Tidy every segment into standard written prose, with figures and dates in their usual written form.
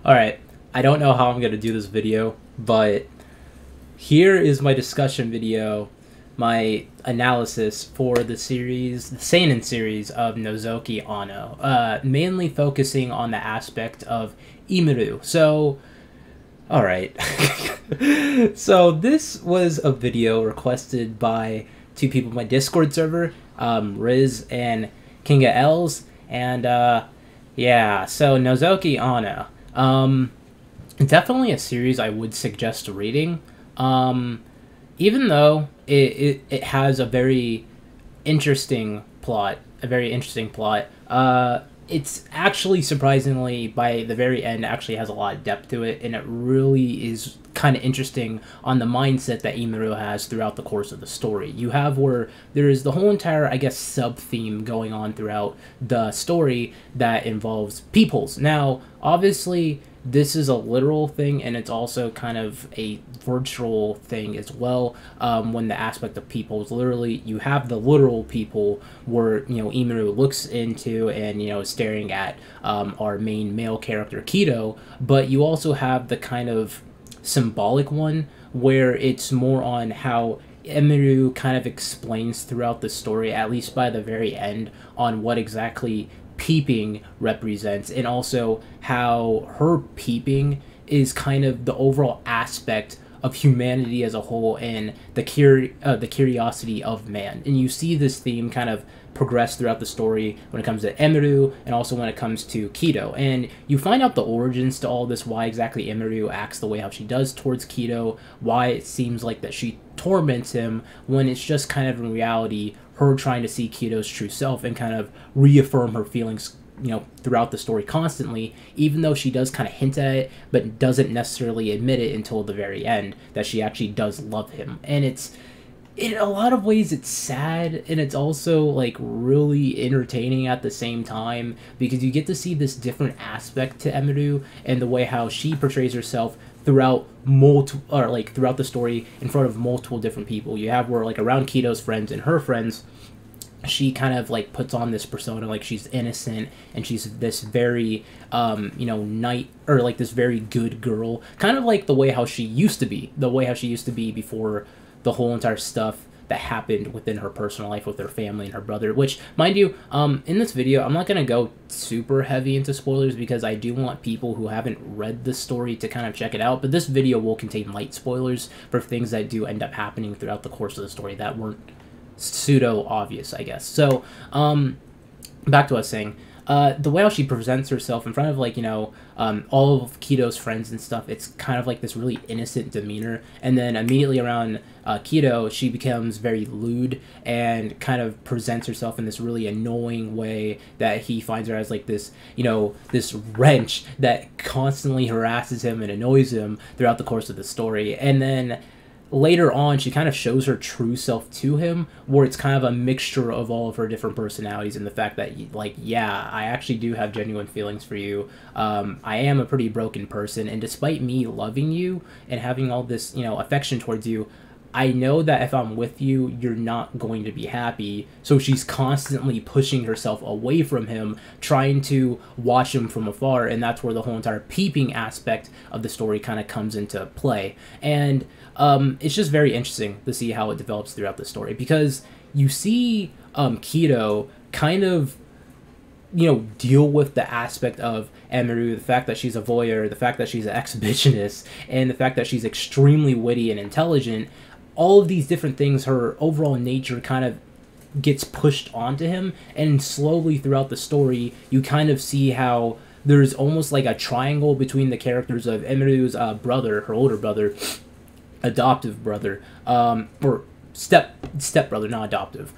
Alright, I don't know how I'm going to do this video, but here is my discussion video, my analysis for the series, the seinen series of Nozoki Ano, mainly focusing on the aspect of Emiru. So, alright. So this was a video requested by two people in my Discord server, Riz and Kinga Els, and yeah, so Nozoki Ano. Definitely a series I would suggest reading. Even though it has a very interesting plot, it's actually surprisingly, by the very end, actually has a lot of depth to it, and it really is kind of interesting on the mindset that Emiru has throughout the course of the story. You have where there is the whole entire, I guess, sub-theme going on throughout the story that involves peoples. Now, obviously, this is a literal thing, and it's also kind of a virtual thing as well, when the aspect of people is literally, you have the literal people where, you know, Emiru looks into and, you know, is staring at our main male character, Kido, but you also have the kind of symbolic one where it's more on how Emiru kind of explains throughout the story, at least by the very end, on what exactly peeping represents, and also how her peeping is kind of the overall aspect of humanity as a whole and the curiosity of man. And you see this theme kind of progress throughout the story when it comes to Emiru and also when it comes to Kido. And you find out the origins to all this, why exactly Emiru acts the way how she does towards Kido, why it seems like that she torments him when it's just kind of in reality her trying to see Kido's true self and kind of reaffirm her feelings, you know, throughout the story constantly, even though she does kind of hint at it, but doesn't necessarily admit it until the very end that she actually does love him. And it's, in a lot of ways, it's sad, and it's also, like, really entertaining at the same time, because you get to see this different aspect to Emiru and the way how she portrays herself throughout throughout the story in front of multiple different people. You have where, like, around Kido's friends and her friends, she kind of, like, puts on this persona, like, she's innocent, and she's this very, you know, this very good girl, kind of like the way how she used to be, before the whole entire stuff that happened within her personal life with her family and her brother, which, mind you, in this video, I'm not going to go super heavy into spoilers because I do want people who haven't read the story to kind of check it out, but this video will contain light spoilers for things that do end up happening throughout the course of the story that weren't pseudo-obvious, I guess. So, back to what I was saying. The way how she presents herself in front of, like, you know, all of Kido's friends and stuff, it's kind of like this really innocent demeanor, and then immediately around Kido, she becomes very lewd and kind of presents herself in this really annoying way that he finds her as, like, this, you know, this wrench that constantly harasses him and annoys him throughout the course of the story. And then later on, she kind of shows her true self to him, where it's kind of a mixture of all of her different personalities and the fact that, like, yeah, I actually do have genuine feelings for you. I am a pretty broken person, and despite me loving you and having all this, you know, affection towards you, I know that if I'm with you, you're not going to be happy. So she's constantly pushing herself away from him, trying to watch him from afar, and that's where the whole entire peeping aspect of the story kind of comes into play. And it's just very interesting to see how it develops throughout the story, because you see Kido kind of, you know, deal with the aspect of Emiru, the fact that she's a voyeur, the fact that she's an exhibitionist, and the fact that she's extremely witty and intelligent. All of these different things, her overall nature kind of gets pushed onto him, and slowly throughout the story, you kind of see how there's almost like a triangle between the characters of Emiru's brother, her older brother, adoptive brother, or step brother, not adoptive,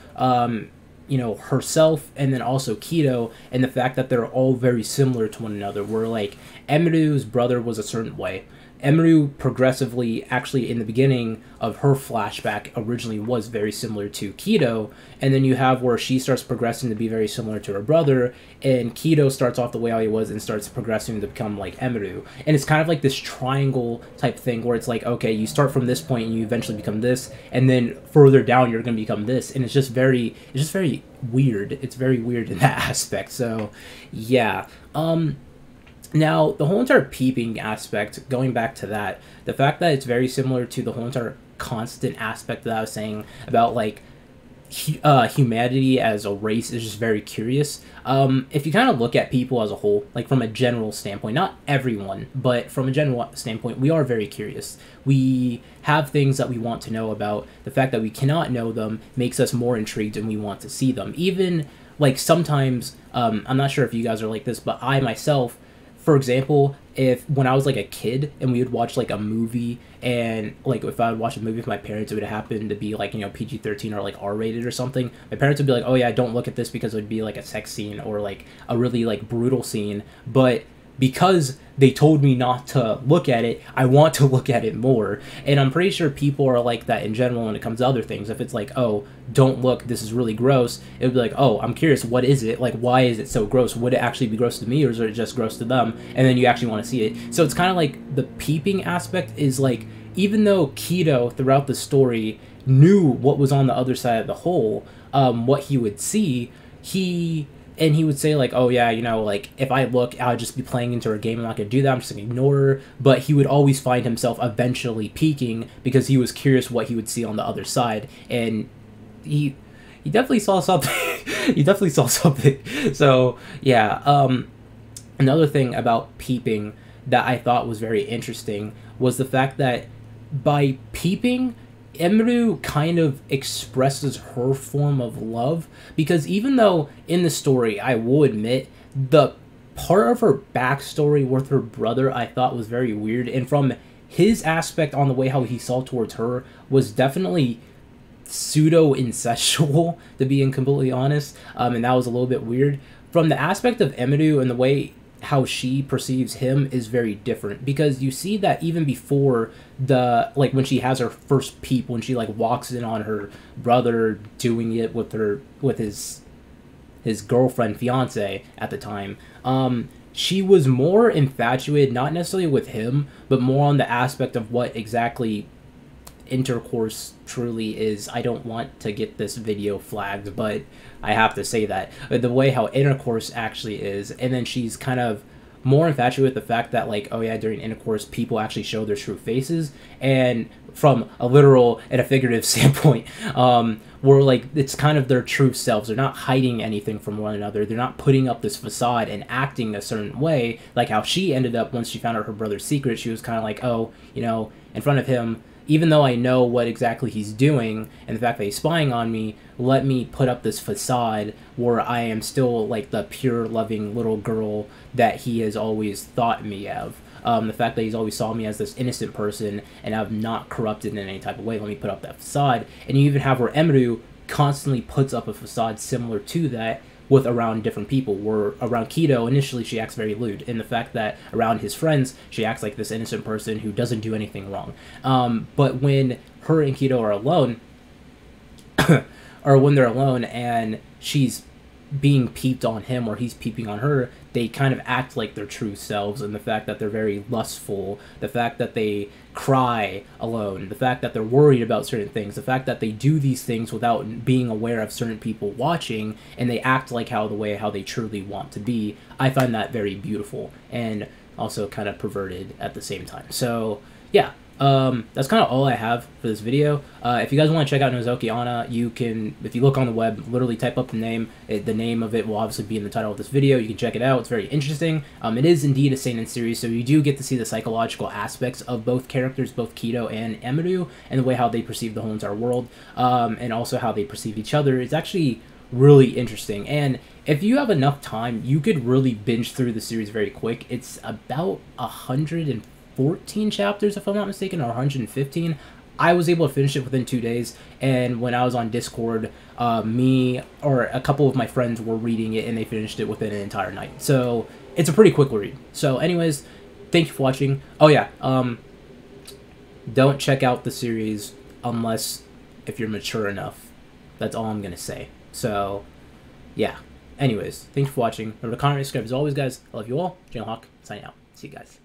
you know, herself, and then also Kido, and the fact that they're all very similar to one another, where, like, Emiru's brother was a certain way. Emiru progressively, actually in the beginning of her flashback, originally was very similar to Kido, and then you have where she starts progressing to be very similar to her brother, and Kido starts off the way how he was and starts progressing to become like Emiru. And it's kind of like this triangle type thing where it's like, okay, you start from this point and you eventually become this, and then further down you're going to become this, and it's just very weird. It's very weird in that aspect. So, yeah. Now, the whole entire peeping aspect, going back to that, the fact that it's very similar to the whole entire constant aspect that I was saying about like humanity as a race is just very curious. If you kind of look at people as a whole, like from a general standpoint, not everyone, but from a general standpoint, we are very curious. We have things that we want to know about. The fact that we cannot know them makes us more intrigued and we want to see them. Even like sometimes, I'm not sure if you guys are like this, but I myself, for example, if when I was like a kid and we would watch like a movie, and like if I would watch a movie with my parents, it would happen to be like, you know, PG-13 or like R-rated or something. My parents would be like, oh yeah, don't look at this because it would be like a sex scene or like a really like brutal scene. But because they told me not to look at it, I want to look at it more. And I'm pretty sure people are like that in general when it comes to other things. If it's like, oh, don't look, this is really gross, it would be like, oh, I'm curious, what is it? Like, why is it so gross? Would it actually be gross to me, or is it just gross to them? And then you actually want to see it. So it's kind of like the peeping aspect is like, even though Kido throughout the story knew what was on the other side of the hole, what he would see, he would say like, oh yeah, you know, like if I look, I'll just be playing into her game. I'm not gonna do that. I'm just gonna ignore her. But he would always find himself eventually peeking because he was curious what he would see on the other side, and he definitely saw something. He definitely saw something. So yeah. Another thing about peeping that I thought was very interesting was the fact that by peeping, Emiru kind of expresses her form of love, because even though in the story, I will admit, the part of her backstory with her brother I thought was very weird, and from his aspect on the way how he saw towards her was definitely pseudo-incestual, to be completely honest, and that was a little bit weird. From the aspect of Emiru and the way how she perceives him is very different, because you see that even before the, like, when she has her first peep, when she like walks in on her brother doing it with his girlfriend, fiance at the time, she was more infatuated, not necessarily with him, but more on the aspect of what exactly intercourse truly is. I don't want to get this video flagged, but I have to say that the way how intercourse actually is. And then she's kind of more infatuated with the fact that, like, oh yeah, during intercourse people actually show their true faces, and from a literal and a figurative standpoint, where like it's kind of their true selves. They're not hiding anything from one another. They're not putting up this facade and acting a certain way, like how she ended up once she found out her brother's secret. She was kind of like, oh, you know, in front of him, even though I know what exactly he's doing and the fact that he's spying on me, let me put up this facade where I am still like the pure, loving little girl that he has always thought me of. The fact that he's always saw me as this innocent person and I'm not corrupted in any type of way, let me put up that facade. And you even have where Emiru constantly puts up a facade similar to that with around different people, where around Kido, initially she acts very lewd, and the fact that around his friends, she acts like this innocent person who doesn't do anything wrong. But when her and Kido are alone, or when they're alone and she's being peeped on him or he's peeping on her, they kind of act like their true selves, and the fact that they're very lustful, the fact that they cry alone, the fact that they're worried about certain things, the fact that they do these things without being aware of certain people watching, and they act like how they truly want to be. I find that very beautiful and also kind of perverted at the same time. So yeah, that's kind of all I have for this video. If you guys want to check out Nozoki Ana, you can, if you look on the web, literally type up the name. The name of it will obviously be in the title of this video. You can check it out. It's very interesting. It is indeed a seinen series, so you do get to see the psychological aspects of both characters, both Kido and Emiru, and the way how they perceive the whole entire world, and also how they perceive each other. It's actually really interesting, and if you have enough time, you could really binge through the series very quick. It's about 114 chapters, if I'm not mistaken, or 115. I was able to finish it within 2 days, and when I was on Discord, me or a couple of my friends were reading it, and they finished it within an entire night. So it's a pretty quick read. So anyways, thank you for watching. Oh yeah, don't check out the series unless if you're mature enough. That's all I'm gonna say. So yeah, anyways, thanks for watching. Remember to comment, subscribe as always, guys. I love you all. Jalen Hawk signing out. See you guys.